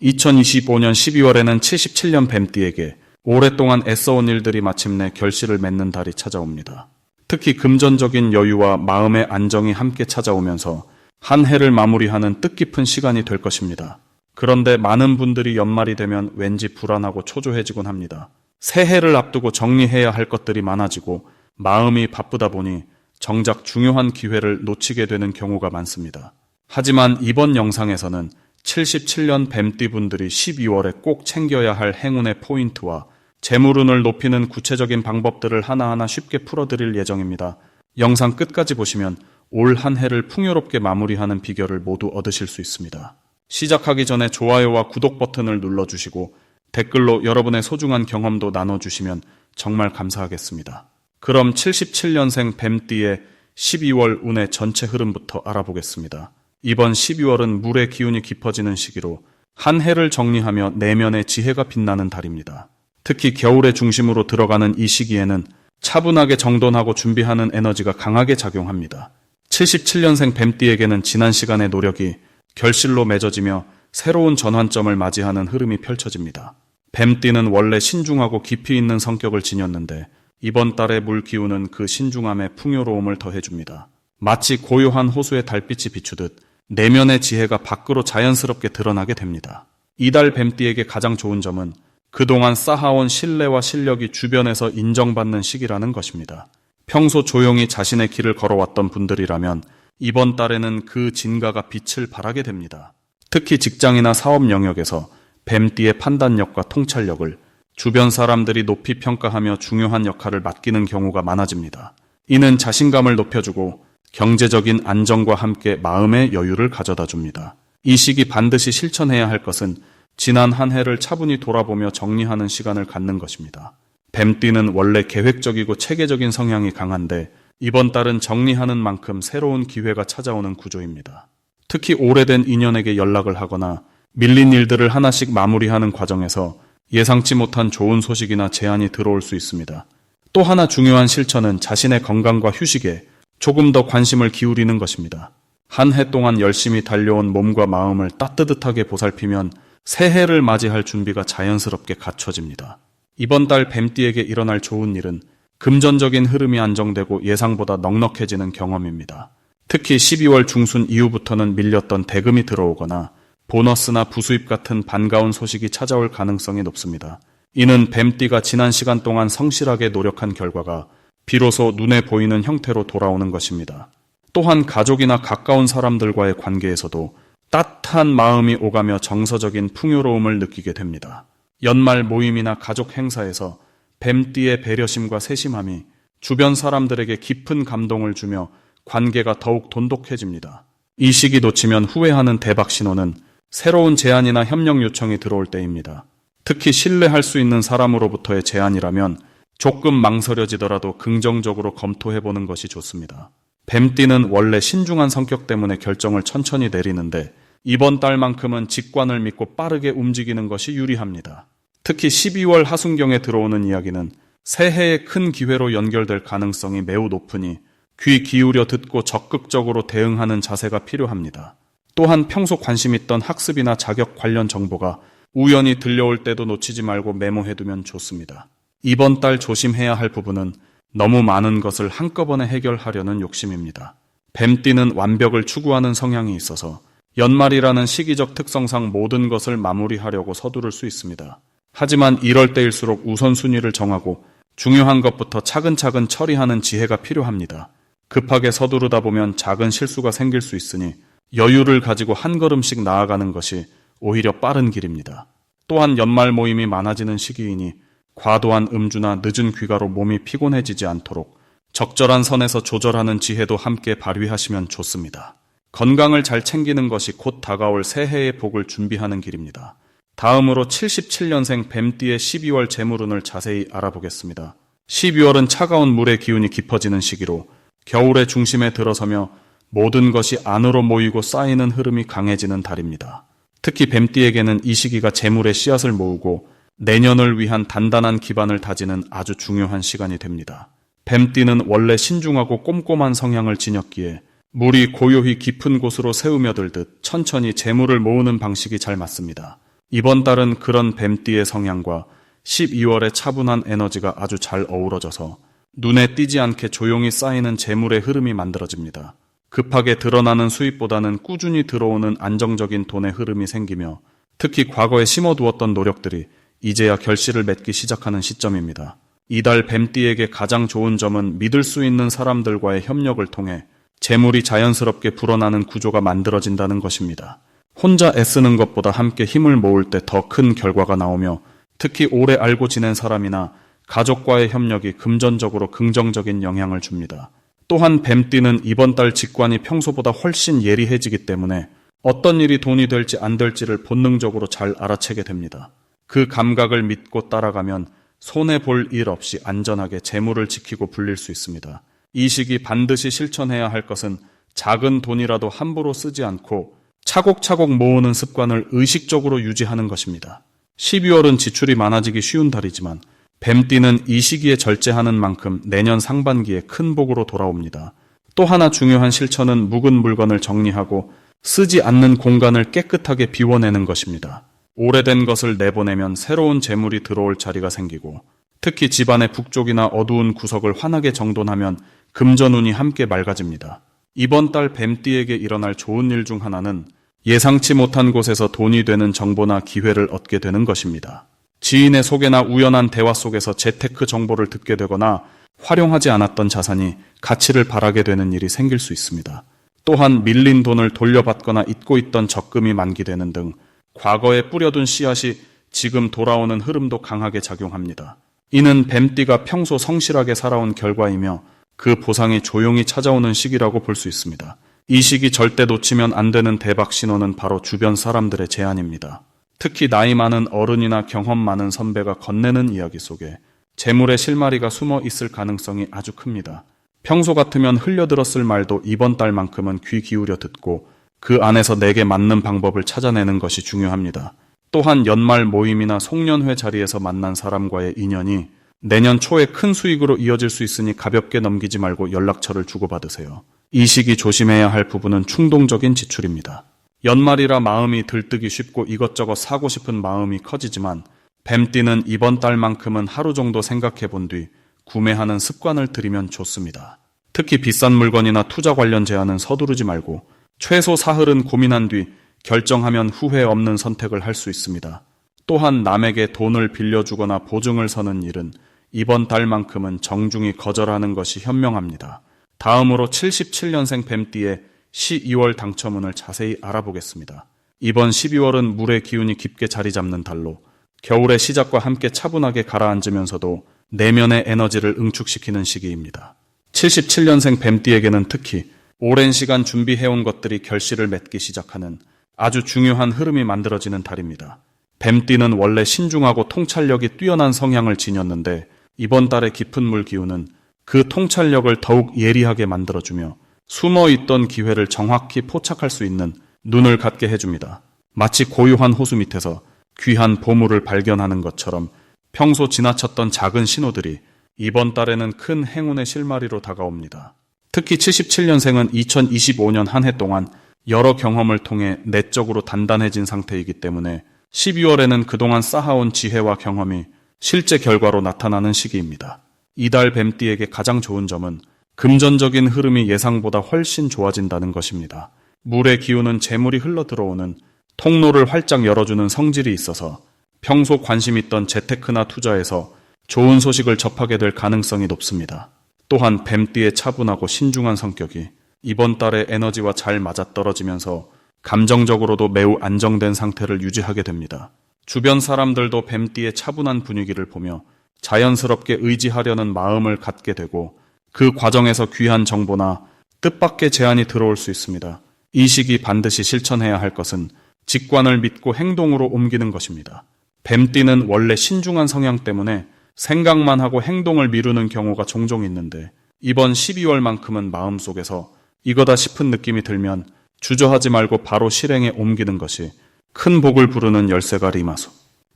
2025년 12월에는 77년 뱀띠에게 오랫동안 애써온 일들이 마침내 결실을 맺는 달이 찾아옵니다. 특히 금전적인 여유와 마음의 안정이 함께 찾아오면서 한 해를 마무리하는 뜻깊은 시간이 될 것입니다. 그런데 많은 분들이 연말이 되면 왠지 불안하고 초조해지곤 합니다. 새해를 앞두고 정리해야 할 것들이 많아지고 마음이 바쁘다 보니 정작 중요한 기회를 놓치게 되는 경우가 많습니다. 하지만 이번 영상에서는 77년 뱀띠분들이 12월에 꼭 챙겨야 할 행운의 포인트와 재물운을 높이는 구체적인 방법들을 하나하나 쉽게 풀어드릴 예정입니다. 영상 끝까지 보시면 올 한 해를 풍요롭게 마무리하는 비결을 모두 얻으실 수 있습니다. 시작하기 전에 좋아요와 구독 버튼을 눌러주시고 댓글로 여러분의 소중한 경험도 나눠주시면 정말 감사하겠습니다. 그럼 77년생 뱀띠의 12월 운의 전체 흐름부터 알아보겠습니다. 이번 12월은 물의 기운이 깊어지는 시기로 한 해를 정리하며 내면의 지혜가 빛나는 달입니다. 특히 겨울의 중심으로 들어가는 이 시기에는 차분하게 정돈하고 준비하는 에너지가 강하게 작용합니다. 77년생 뱀띠에게는 지난 시간의 노력이 결실로 맺어지며 새로운 전환점을 맞이하는 흐름이 펼쳐집니다. 뱀띠는 원래 신중하고 깊이 있는 성격을 지녔는데 이번 달의 물 기운은 그 신중함에 풍요로움을 더해줍니다. 마치 고요한 호수에 달빛이 비추듯 내면의 지혜가 밖으로 자연스럽게 드러나게 됩니다. 이달 뱀띠에게 가장 좋은 점은 그동안 쌓아온 신뢰와 실력이 주변에서 인정받는 시기라는 것입니다. 평소 조용히 자신의 길을 걸어왔던 분들이라면 이번 달에는 그 진가가 빛을 발하게 됩니다. 특히 직장이나 사업 영역에서 뱀띠의 판단력과 통찰력을 주변 사람들이 높이 평가하며 중요한 역할을 맡기는 경우가 많아집니다. 이는 자신감을 높여주고 경제적인 안정과 함께 마음의 여유를 가져다 줍니다. 이 시기 반드시 실천해야 할 것은 지난 한 해를 차분히 돌아보며 정리하는 시간을 갖는 것입니다. 뱀띠는 원래 계획적이고 체계적인 성향이 강한데 이번 달은 정리하는 만큼 새로운 기회가 찾아오는 구조입니다. 특히 오래된 인연에게 연락을 하거나 밀린 일들을 하나씩 마무리하는 과정에서 예상치 못한 좋은 소식이나 제안이 들어올 수 있습니다. 또 하나 중요한 실천은 자신의 건강과 휴식에 조금 더 관심을 기울이는 것입니다. 한 해 동안 열심히 달려온 몸과 마음을 따뜻하게 보살피면 새해를 맞이할 준비가 자연스럽게 갖춰집니다. 이번 달 뱀띠에게 일어날 좋은 일은 금전적인 흐름이 안정되고 예상보다 넉넉해지는 경험입니다. 특히 12월 중순 이후부터는 밀렸던 대금이 들어오거나 보너스나 부수입 같은 반가운 소식이 찾아올 가능성이 높습니다. 이는 뱀띠가 지난 시간 동안 성실하게 노력한 결과가 비로소 눈에 보이는 형태로 돌아오는 것입니다. 또한 가족이나 가까운 사람들과의 관계에서도 따뜻한 마음이 오가며 정서적인 풍요로움을 느끼게 됩니다. 연말 모임이나 가족 행사에서 뱀띠의 배려심과 세심함이 주변 사람들에게 깊은 감동을 주며 관계가 더욱 돈독해집니다. 이 시기 놓치면 후회하는 대박 신호는 새로운 제안이나 협력 요청이 들어올 때입니다. 특히 신뢰할 수 있는 사람으로부터의 제안이라면 조금 망설여지더라도 긍정적으로 검토해보는 것이 좋습니다. 뱀띠는 원래 신중한 성격 때문에 결정을 천천히 내리는데 이번 달만큼은 직관을 믿고 빠르게 움직이는 것이 유리합니다. 특히 12월 하순경에 들어오는 이야기는 새해의 큰 기회로 연결될 가능성이 매우 높으니 귀 기울여 듣고 적극적으로 대응하는 자세가 필요합니다. 또한 평소 관심 있던 학습이나 자격 관련 정보가 우연히 들려올 때도 놓치지 말고 메모해두면 좋습니다. 이번 달 조심해야 할 부분은 너무 많은 것을 한꺼번에 해결하려는 욕심입니다. 뱀띠는 완벽을 추구하는 성향이 있어서 연말이라는 시기적 특성상 모든 것을 마무리하려고 서두를 수 있습니다. 하지만 이럴 때일수록 우선순위를 정하고 중요한 것부터 차근차근 처리하는 지혜가 필요합니다. 급하게 서두르다 보면 작은 실수가 생길 수 있으니 여유를 가지고 한 걸음씩 나아가는 것이 오히려 빠른 길입니다. 또한 연말 모임이 많아지는 시기이니 과도한 음주나 늦은 귀가로 몸이 피곤해지지 않도록 적절한 선에서 조절하는 지혜도 함께 발휘하시면 좋습니다. 건강을 잘 챙기는 것이 곧 다가올 새해의 복을 준비하는 길입니다. 다음으로 77년생 뱀띠의 12월 재물운을 자세히 알아보겠습니다. 12월은 차가운 물의 기운이 깊어지는 시기로 겨울의 중심에 들어서며 모든 것이 안으로 모이고 쌓이는 흐름이 강해지는 달입니다. 특히 뱀띠에게는 이 시기가 재물의 씨앗을 모으고 내년을 위한 단단한 기반을 다지는 아주 중요한 시간이 됩니다. 뱀띠는 원래 신중하고 꼼꼼한 성향을 지녔기에 물이 고요히 깊은 곳으로 새우며들듯 천천히 재물을 모으는 방식이 잘 맞습니다. 이번 달은 그런 뱀띠의 성향과 12월의 차분한 에너지가 아주 잘 어우러져서 눈에 띄지 않게 조용히 쌓이는 재물의 흐름이 만들어집니다. 급하게 드러나는 수입보다는 꾸준히 들어오는 안정적인 돈의 흐름이 생기며 특히 과거에 심어두었던 노력들이 이제야 결실을 맺기 시작하는 시점입니다. 이달 뱀띠에게 가장 좋은 점은 믿을 수 있는 사람들과의 협력을 통해 재물이 자연스럽게 불어나는 구조가 만들어진다는 것입니다. 혼자 애쓰는 것보다 함께 힘을 모을 때 더 큰 결과가 나오며 특히 오래 알고 지낸 사람이나 가족과의 협력이 금전적으로 긍정적인 영향을 줍니다. 또한 뱀띠는 이번 달 직관이 평소보다 훨씬 예리해지기 때문에 어떤 일이 돈이 될지 안 될지를 본능적으로 잘 알아채게 됩니다. 그 감각을 믿고 따라가면 손해볼 일 없이 안전하게 재물을 지키고 불릴 수 있습니다. 이 시기 반드시 실천해야 할 것은 작은 돈이라도 함부로 쓰지 않고 차곡차곡 모으는 습관을 의식적으로 유지하는 것입니다. 12월은 지출이 많아지기 쉬운 달이지만 뱀띠는 이 시기에 절제하는 만큼 내년 상반기에 큰 복으로 돌아옵니다. 또 하나 중요한 실천은 묵은 물건을 정리하고 쓰지 않는 공간을 깨끗하게 비워내는 것입니다. 오래된 것을 내보내면 새로운 재물이 들어올 자리가 생기고 특히 집안의 북쪽이나 어두운 구석을 환하게 정돈하면 금전운이 함께 맑아집니다. 이번 달 뱀띠에게 일어날 좋은 일 중 하나는 예상치 못한 곳에서 돈이 되는 정보나 기회를 얻게 되는 것입니다. 지인의 소개나 우연한 대화 속에서 재테크 정보를 듣게 되거나 활용하지 않았던 자산이 가치를 발하게 되는 일이 생길 수 있습니다. 또한 밀린 돈을 돌려받거나 잊고 있던 적금이 만기되는 등 과거에 뿌려둔 씨앗이 지금 돌아오는 흐름도 강하게 작용합니다. 이는 뱀띠가 평소 성실하게 살아온 결과이며 그 보상이 조용히 찾아오는 시기라고 볼 수 있습니다. 이 시기 절대 놓치면 안 되는 대박 신호는 바로 주변 사람들의 제안입니다. 특히 나이 많은 어른이나 경험 많은 선배가 건네는 이야기 속에 재물의 실마리가 숨어 있을 가능성이 아주 큽니다. 평소 같으면 흘려들었을 말도 이번 달만큼은 귀 기울여 듣고 그 안에서 내게 맞는 방법을 찾아내는 것이 중요합니다. 또한 연말 모임이나 송년회 자리에서 만난 사람과의 인연이 내년 초에 큰 수익으로 이어질 수 있으니 가볍게 넘기지 말고 연락처를 주고받으세요. 이 시기 조심해야 할 부분은 충동적인 지출입니다. 연말이라 마음이 들뜨기 쉽고 이것저것 사고 싶은 마음이 커지지만 뱀띠는 이번 달만큼은 하루 정도 생각해 본 뒤 구매하는 습관을 들이면 좋습니다. 특히 비싼 물건이나 투자 관련 제안은 서두르지 말고 최소 사흘은 고민한 뒤 결정하면 후회 없는 선택을 할 수 있습니다. 또한 남에게 돈을 빌려주거나 보증을 서는 일은 이번 달만큼은 정중히 거절하는 것이 현명합니다. 다음으로 77년생 뱀띠의 12월 당첨운을 자세히 알아보겠습니다. 이번 12월은 물의 기운이 깊게 자리 잡는 달로 겨울의 시작과 함께 차분하게 가라앉으면서도 내면의 에너지를 응축시키는 시기입니다. 77년생 뱀띠에게는 특히 오랜 시간 준비해온 것들이 결실을 맺기 시작하는 아주 중요한 흐름이 만들어지는 달입니다. 뱀띠는 원래 신중하고 통찰력이 뛰어난 성향을 지녔는데 이번 달의 깊은 물 기운은 그 통찰력을 더욱 예리하게 만들어주며 숨어있던 기회를 정확히 포착할 수 있는 눈을 갖게 해줍니다. 마치 고요한 호수 밑에서 귀한 보물을 발견하는 것처럼 평소 지나쳤던 작은 신호들이 이번 달에는 큰 행운의 실마리로 다가옵니다. 특히 77년생은 2025년 한 해 동안 여러 경험을 통해 내적으로 단단해진 상태이기 때문에 12월에는 그동안 쌓아온 지혜와 경험이 실제 결과로 나타나는 시기입니다. 이달 뱀띠에게 가장 좋은 점은 금전적인 흐름이 예상보다 훨씬 좋아진다는 것입니다. 물의 기운은 재물이 흘러들어오는 통로를 활짝 열어주는 성질이 있어서 평소 관심 있던 재테크나 투자에서 좋은 소식을 접하게 될 가능성이 높습니다. 또한 뱀띠의 차분하고 신중한 성격이 이번 달의 에너지와 잘 맞아떨어지면서 감정적으로도 매우 안정된 상태를 유지하게 됩니다. 주변 사람들도 뱀띠의 차분한 분위기를 보며 자연스럽게 의지하려는 마음을 갖게 되고 그 과정에서 귀한 정보나 뜻밖의 제안이 들어올 수 있습니다. 이 시기 반드시 실천해야 할 것은 직관을 믿고 행동으로 옮기는 것입니다. 뱀띠는 원래 신중한 성향 때문에 생각만 하고 행동을 미루는 경우가 종종 있는데 이번 12월만큼은 마음속에서 이거다 싶은 느낌이 들면 주저하지 말고 바로 실행에 옮기는 것이 큰 복을 부르는 열쇠가 리마수.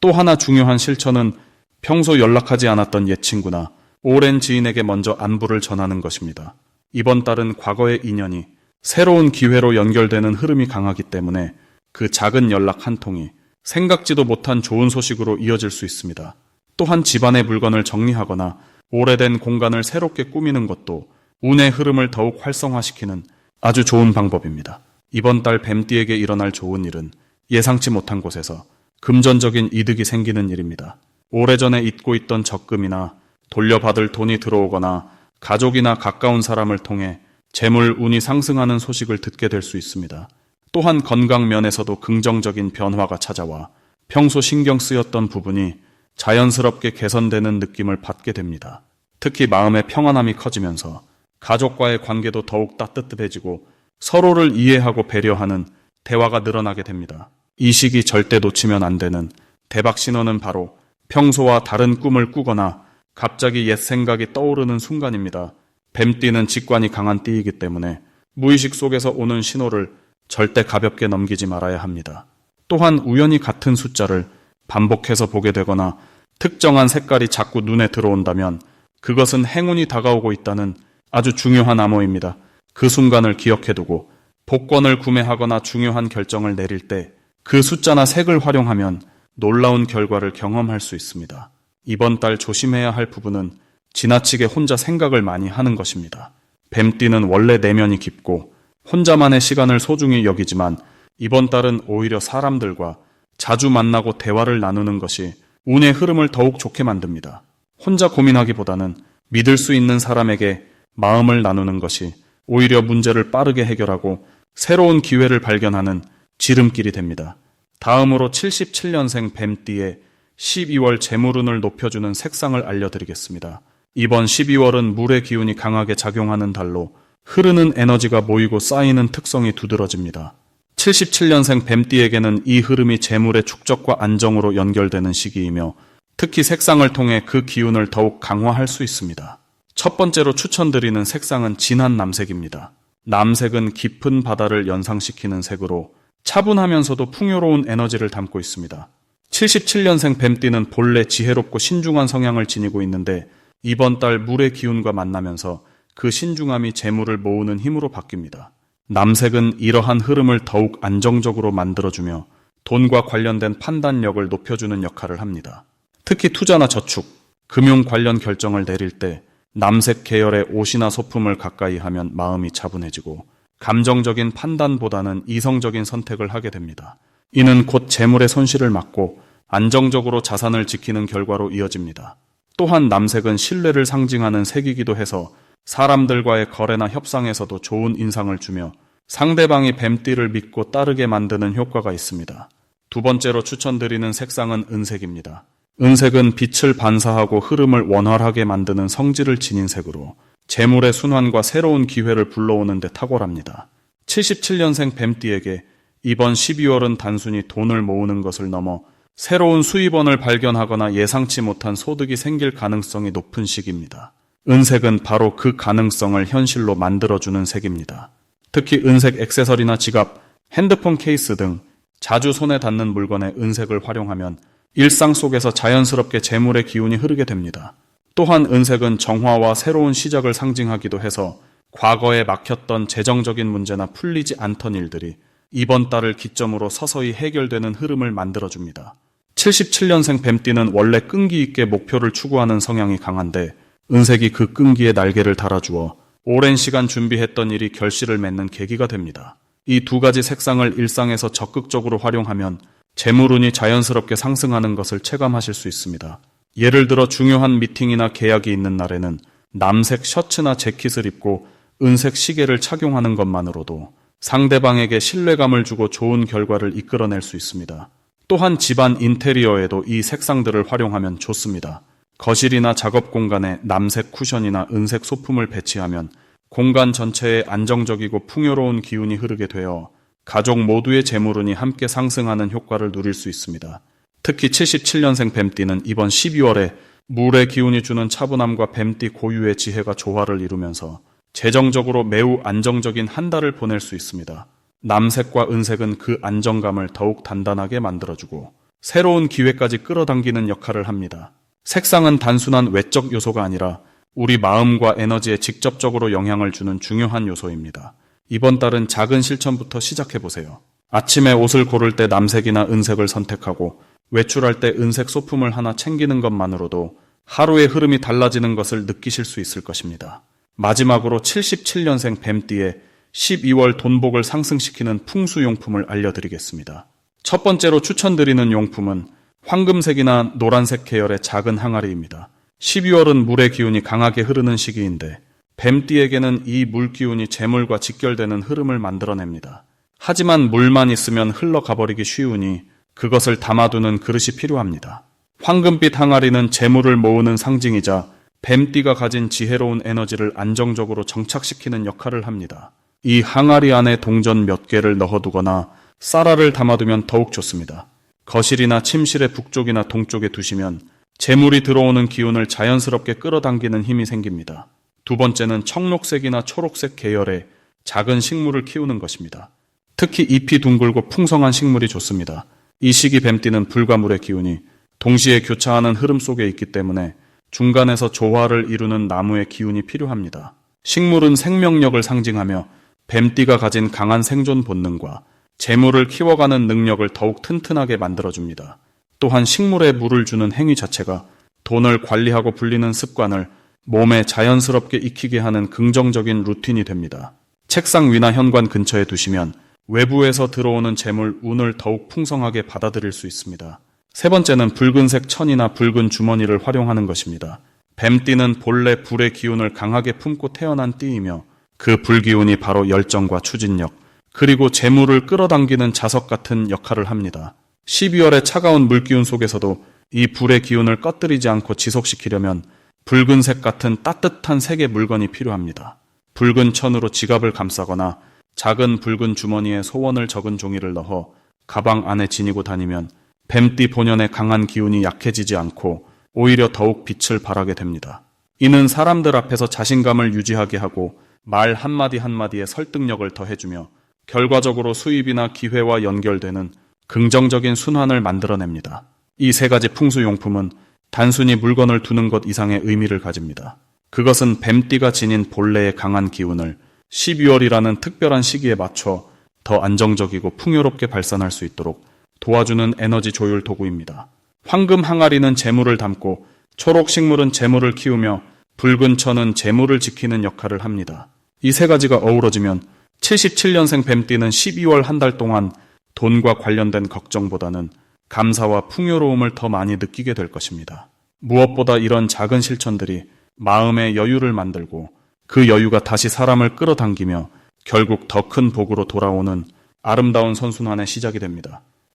또 하나 중요한 실천은 평소 연락하지 않았던 옛 친구나 오랜 지인에게 먼저 안부를 전하는 것입니다. 이번 달은 과거의 인연이 새로운 기회로 연결되는 흐름이 강하기 때문에 그 작은 연락 한 통이 생각지도 못한 좋은 소식으로 이어질 수 있습니다. 또한 집안의 물건을 정리하거나 오래된 공간을 새롭게 꾸미는 것도 운의 흐름을 더욱 활성화시키는 아주 좋은 방법입니다. 이번 달 뱀띠에게 일어날 좋은 일은 예상치 못한 곳에서 금전적인 이득이 생기는 일입니다. 오래전에 잊고 있던 적금이나 돌려받을 돈이 들어오거나 가족이나 가까운 사람을 통해 재물 운이 상승하는 소식을 듣게 될 수 있습니다. 또한 건강 면에서도 긍정적인 변화가 찾아와 평소 신경 쓰였던 부분이 자연스럽게 개선되는 느낌을 받게 됩니다. 특히 마음의 평안함이 커지면서 가족과의 관계도 더욱 따뜻해지고 서로를 이해하고 배려하는 대화가 늘어나게 됩니다. 이 시기 절대 놓치면 안 되는 대박 신호는 바로 평소와 다른 꿈을 꾸거나 갑자기 옛 생각이 떠오르는 순간입니다. 뱀띠는 직관이 강한 띠이기 때문에 무의식 속에서 오는 신호를 절대 가볍게 넘기지 말아야 합니다. 또한 우연히 같은 숫자를 반복해서 보게 되거나 특정한 색깔이 자꾸 눈에 들어온다면 그것은 행운이 다가오고 있다는 아주 중요한 암호입니다. 그 순간을 기억해두고 복권을 구매하거나 중요한 결정을 내릴 때 그 숫자나 색을 활용하면 놀라운 결과를 경험할 수 있습니다. 이번 달 조심해야 할 부분은 지나치게 혼자 생각을 많이 하는 것입니다. 뱀띠는 원래 내면이 깊고 혼자만의 시간을 소중히 여기지만 이번 달은 오히려 사람들과 자주 만나고 대화를 나누는 것이 운의 흐름을 더욱 좋게 만듭니다. 혼자 고민하기보다는 믿을 수 있는 사람에게 마음을 나누는 것이 오히려 문제를 빠르게 해결하고 새로운 기회를 발견하는 지름길이 됩니다. 다음으로 77년생 뱀띠의 12월 재물운을 높여주는 색상을 알려드리겠습니다. 이번 12월은 물의 기운이 강하게 작용하는 달로 흐르는 에너지가 모이고 쌓이는 특성이 두드러집니다. 77년생 뱀띠에게는 이 흐름이 재물의 축적과 안정으로 연결되는 시기이며 특히 색상을 통해 그 기운을 더욱 강화할 수 있습니다. 첫 번째로 추천드리는 색상은 진한 남색입니다. 남색은 깊은 바다를 연상시키는 색으로 차분하면서도 풍요로운 에너지를 담고 있습니다. 77년생 뱀띠는 본래 지혜롭고 신중한 성향을 지니고 있는데 이번 달 물의 기운과 만나면서 그 신중함이 재물을 모으는 힘으로 바뀝니다. 남색은 이러한 흐름을 더욱 안정적으로 만들어주며 돈과 관련된 판단력을 높여주는 역할을 합니다. 특히 투자나 저축, 금융 관련 결정을 내릴 때 남색 계열의 옷이나 소품을 가까이 하면 마음이 차분해지고 감정적인 판단보다는 이성적인 선택을 하게 됩니다. 이는 곧 재물의 손실을 막고 안정적으로 자산을 지키는 결과로 이어집니다. 또한 남색은 신뢰를 상징하는 색이기도 해서 사람들과의 거래나 협상에서도 좋은 인상을 주며 상대방이 뱀띠를 믿고 따르게 만드는 효과가 있습니다. 두 번째로 추천드리는 색상은 은색입니다. 은색은 빛을 반사하고 흐름을 원활하게 만드는 성질을 지닌 색으로 재물의 순환과 새로운 기회를 불러오는 데 탁월합니다. 77년생 뱀띠에게 이번 12월은 단순히 돈을 모으는 것을 넘어 새로운 수입원을 발견하거나 예상치 못한 소득이 생길 가능성이 높은 시기입니다. 은색은 바로 그 가능성을 현실로 만들어주는 색입니다. 특히 은색 액세서리나 지갑, 핸드폰 케이스 등 자주 손에 닿는 물건에 은색을 활용하면 일상 속에서 자연스럽게 재물의 기운이 흐르게 됩니다. 또한 은색은 정화와 새로운 시작을 상징하기도 해서 과거에 막혔던 재정적인 문제나 풀리지 않던 일들이 이번 달을 기점으로 서서히 해결되는 흐름을 만들어줍니다. 77년생 뱀띠는 원래 끈기 있게 목표를 추구하는 성향이 강한데 은색이 그 끈기에 날개를 달아주어 오랜 시간 준비했던 일이 결실을 맺는 계기가 됩니다. 이 두 가지 색상을 일상에서 적극적으로 활용하면 재물운이 자연스럽게 상승하는 것을 체감하실 수 있습니다. 예를 들어 중요한 미팅이나 계약이 있는 날에는 남색 셔츠나 재킷을 입고 은색 시계를 착용하는 것만으로도 상대방에게 신뢰감을 주고 좋은 결과를 이끌어낼 수 있습니다. 또한 집안 인테리어에도 이 색상들을 활용하면 좋습니다. 거실이나 작업 공간에 남색 쿠션이나 은색 소품을 배치하면 공간 전체에 안정적이고 풍요로운 기운이 흐르게 되어 가족 모두의 재물운이 함께 상승하는 효과를 누릴 수 있습니다. 특히 77년생 뱀띠는 이번 12월에 물의 기운이 주는 차분함과 뱀띠 고유의 지혜가 조화를 이루면서 재정적으로 매우 안정적인 한 달을 보낼 수 있습니다. 남색과 은색은 그 안정감을 더욱 단단하게 만들어주고 새로운 기회까지 끌어당기는 역할을 합니다. 색상은 단순한 외적 요소가 아니라 우리 마음과 에너지에 직접적으로 영향을 주는 중요한 요소입니다. 이번 달은 작은 실천부터 시작해보세요. 아침에 옷을 고를 때 남색이나 은색을 선택하고 외출할 때 은색 소품을 하나 챙기는 것만으로도 하루의 흐름이 달라지는 것을 느끼실 수 있을 것입니다. 마지막으로 77년생 뱀띠의 12월 돈복을 상승시키는 풍수용품을 알려드리겠습니다. 첫 번째로 추천드리는 용품은 황금색이나 노란색 계열의 작은 항아리입니다. 12월은 물의 기운이 강하게 흐르는 시기인데 뱀띠에게는 이 물기운이 재물과 직결되는 흐름을 만들어냅니다. 하지만 물만 있으면 흘러가버리기 쉬우니 그것을 담아두는 그릇이 필요합니다. 황금빛 항아리는 재물을 모으는 상징이자 뱀띠가 가진 지혜로운 에너지를 안정적으로 정착시키는 역할을 합니다. 이 항아리 안에 동전 몇 개를 넣어두거나 쌀알을 담아두면 더욱 좋습니다. 거실이나 침실의 북쪽이나 동쪽에 두시면 재물이 들어오는 기운을 자연스럽게 끌어당기는 힘이 생깁니다. 두 번째는 청록색이나 초록색 계열의 작은 식물을 키우는 것입니다. 특히 잎이 둥글고 풍성한 식물이 좋습니다. 이 시기 뱀띠는 불과 물의 기운이 동시에 교차하는 흐름 속에 있기 때문에 중간에서 조화를 이루는 나무의 기운이 필요합니다. 식물은 생명력을 상징하며 뱀띠가 가진 강한 생존 본능과 재물을 키워가는 능력을 더욱 튼튼하게 만들어줍니다. 또한 식물에 물을 주는 행위 자체가 돈을 관리하고 불리는 습관을 몸에 자연스럽게 익히게 하는 긍정적인 루틴이 됩니다. 책상 위나 현관 근처에 두시면 외부에서 들어오는 재물, 운을 더욱 풍성하게 받아들일 수 있습니다. 세 번째는 붉은색 천이나 붉은 주머니를 활용하는 것입니다. 뱀띠는 본래 불의 기운을 강하게 품고 태어난 띠이며 그 불기운이 바로 열정과 추진력, 그리고 재물을 끌어당기는 자석 같은 역할을 합니다. 12월의 차가운 물기운 속에서도 이 불의 기운을 꺼뜨리지 않고 지속시키려면 붉은색 같은 따뜻한 색의 물건이 필요합니다. 붉은 천으로 지갑을 감싸거나 작은 붉은 주머니에 소원을 적은 종이를 넣어 가방 안에 지니고 다니면 뱀띠 본연의 강한 기운이 약해지지 않고 오히려 더욱 빛을 발하게 됩니다. 이는 사람들 앞에서 자신감을 유지하게 하고 말 한마디 한마디에 설득력을 더해주며 결과적으로 수입이나 기회와 연결되는 긍정적인 순환을 만들어냅니다. 이 세 가지 풍수용품은 단순히 물건을 두는 것 이상의 의미를 가집니다. 그것은 뱀띠가 지닌 본래의 강한 기운을 12월이라는 특별한 시기에 맞춰 더 안정적이고 풍요롭게 발산할 수 있도록 도와주는 에너지 조율 도구입니다. 황금 항아리는 재물을 담고 초록 식물은 재물을 키우며 붉은 천은 재물을 지키는 역할을 합니다. 이 세 가지가 어우러지면 77년생 뱀띠는 12월 한 달 동안 돈과 관련된 걱정보다는 감사와 풍요로움을 더 많이 느끼게 될 것입니다. 무엇보다 이런 작은 실천들이 마음의 여유를 만들고 그 여유가 다시 사람을 끌어당기며 결국 더 큰 복으로 돌아오는 아름다운 선순환의 시작이 됩니다.